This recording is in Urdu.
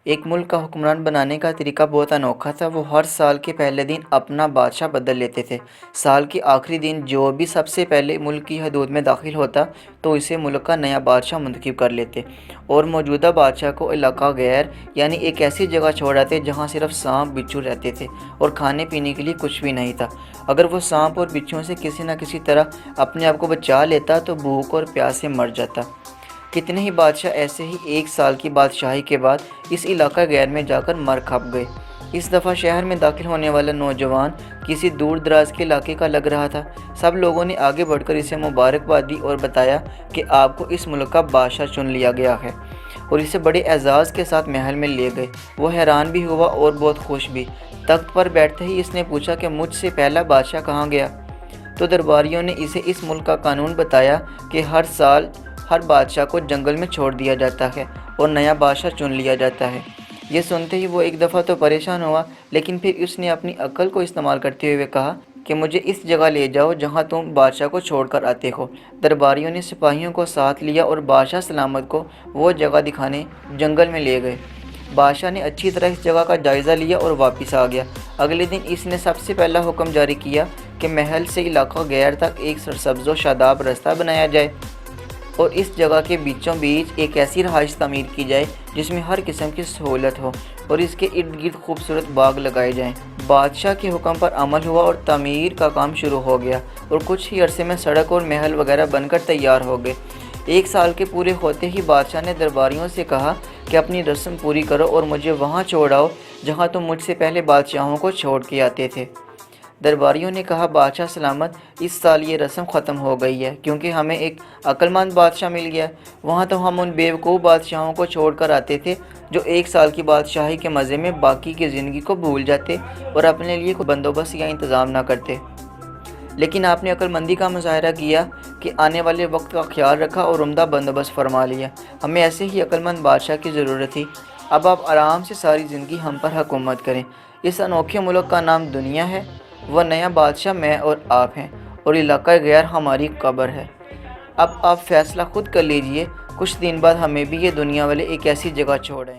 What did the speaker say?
ایک ملک کا حکمران بنانے کا طریقہ بہت انوکھا تھا۔ وہ ہر سال کے پہلے دن اپنا بادشاہ بدل لیتے تھے۔ سال کے آخری دن جو بھی سب سے پہلے ملک کی حدود میں داخل ہوتا تو اسے ملک کا نیا بادشاہ منتخب کر لیتے اور موجودہ بادشاہ کو علاقہ غیر یعنی ایک ایسی جگہ چھوڑ آتے جہاں صرف سانپ بچھو رہتے تھے اور کھانے پینے کے لیے کچھ بھی نہیں تھا۔ اگر وہ سانپ اور بچھوؤں سے کسی نہ کسی طرح اپنے آپ کو بچا لیتا تو بھوک اور پیاس سے مر جاتا۔ کتنے ہی بادشاہ ایسے ہی ایک سال کی بادشاہی کے بعد اس علاقہ غیر میں جا کر مر کھپ گئے۔ اس دفعہ شہر میں داخل ہونے والا نوجوان کسی دور دراز کے علاقے کا لگ رہا تھا۔ سب لوگوں نے آگے بڑھ کر اسے مبارکباد دی اور بتایا کہ آپ کو اس ملک کا بادشاہ چن لیا گیا ہے اور اسے بڑے اعزاز کے ساتھ محل میں لے گئے۔ وہ حیران بھی ہوا اور بہت خوش بھی۔ تخت پر بیٹھتے ہی اس نے پوچھا کہ مجھ سے پہلا بادشاہ کہاں گیا؟ تو درباریوں نے اسے اس ملک کا قانون بتایا کہ ہر سال ہر بادشاہ کو جنگل میں چھوڑ دیا جاتا ہے اور نیا بادشاہ چن لیا جاتا ہے۔ یہ سنتے ہی وہ ایک دفعہ تو پریشان ہوا، لیکن پھر اس نے اپنی عقل کو استعمال کرتے ہوئے کہا کہ مجھے اس جگہ لے جاؤ جہاں تم بادشاہ کو چھوڑ کر آتے ہو۔ درباریوں نے سپاہیوں کو ساتھ لیا اور بادشاہ سلامت کو وہ جگہ دکھانے جنگل میں لے گئے۔ بادشاہ نے اچھی طرح اس جگہ کا جائزہ لیا اور واپس آ گیا۔ اگلے دن اس نے سب سے پہلا حکم جاری کیا کہ محل سے علاقہ غیر تک ایک سرسبز و شاداب رستہ بنایا جائے اور اس جگہ کے بیچوں بیچ ایک ایسی رہائش تعمیر کی جائے جس میں ہر قسم کی سہولت ہو اور اس کے ارد گرد خوبصورت باغ لگائے جائیں۔ بادشاہ کے حکم پر عمل ہوا اور تعمیر کا کام شروع ہو گیا اور کچھ ہی عرصے میں سڑک اور محل وغیرہ بن کر تیار ہو گئے۔ ایک سال کے پورے ہوتے ہی بادشاہ نے درباریوں سے کہا کہ اپنی رسم پوری کرو اور مجھے وہاں چھوڑ آؤ جہاں تم مجھ سے پہلے بادشاہوں کو چھوڑ کے آتے تھے۔ درباریوں نے کہا بادشاہ سلامت، اس سال یہ رسم ختم ہو گئی ہے کیونکہ ہمیں ایک عقل مند بادشاہ مل گیا۔ وہاں تو ہم ان بیوقوف بادشاہوں کو چھوڑ کر آتے تھے جو ایک سال کی بادشاہی کے مزے میں باقی کی زندگی کو بھول جاتے اور اپنے لیے کوئی بندوبست یا انتظام نہ کرتے۔ لیکن آپ نے عقل مندی کا مظاہرہ کیا کہ آنے والے وقت کا خیال رکھا اور عمدہ بندوبست فرما لیا۔ ہمیں ایسے ہی عقل مند بادشاہ کی ضرورت تھی۔ اب آپ آرام سے ساری زندگی ہم پر حکومت کریں۔ اس انوکھے ملک کا نام دنیا ہے۔ وہ نیا بادشاہ میں اور آپ ہیں اور علاقہ غیر ہماری قبر ہے۔ اب آپ فیصلہ خود کر لیجئے۔ کچھ دن بعد ہمیں بھی یہ دنیا والے ایک ایسی جگہ چھوڑ آئیں گے۔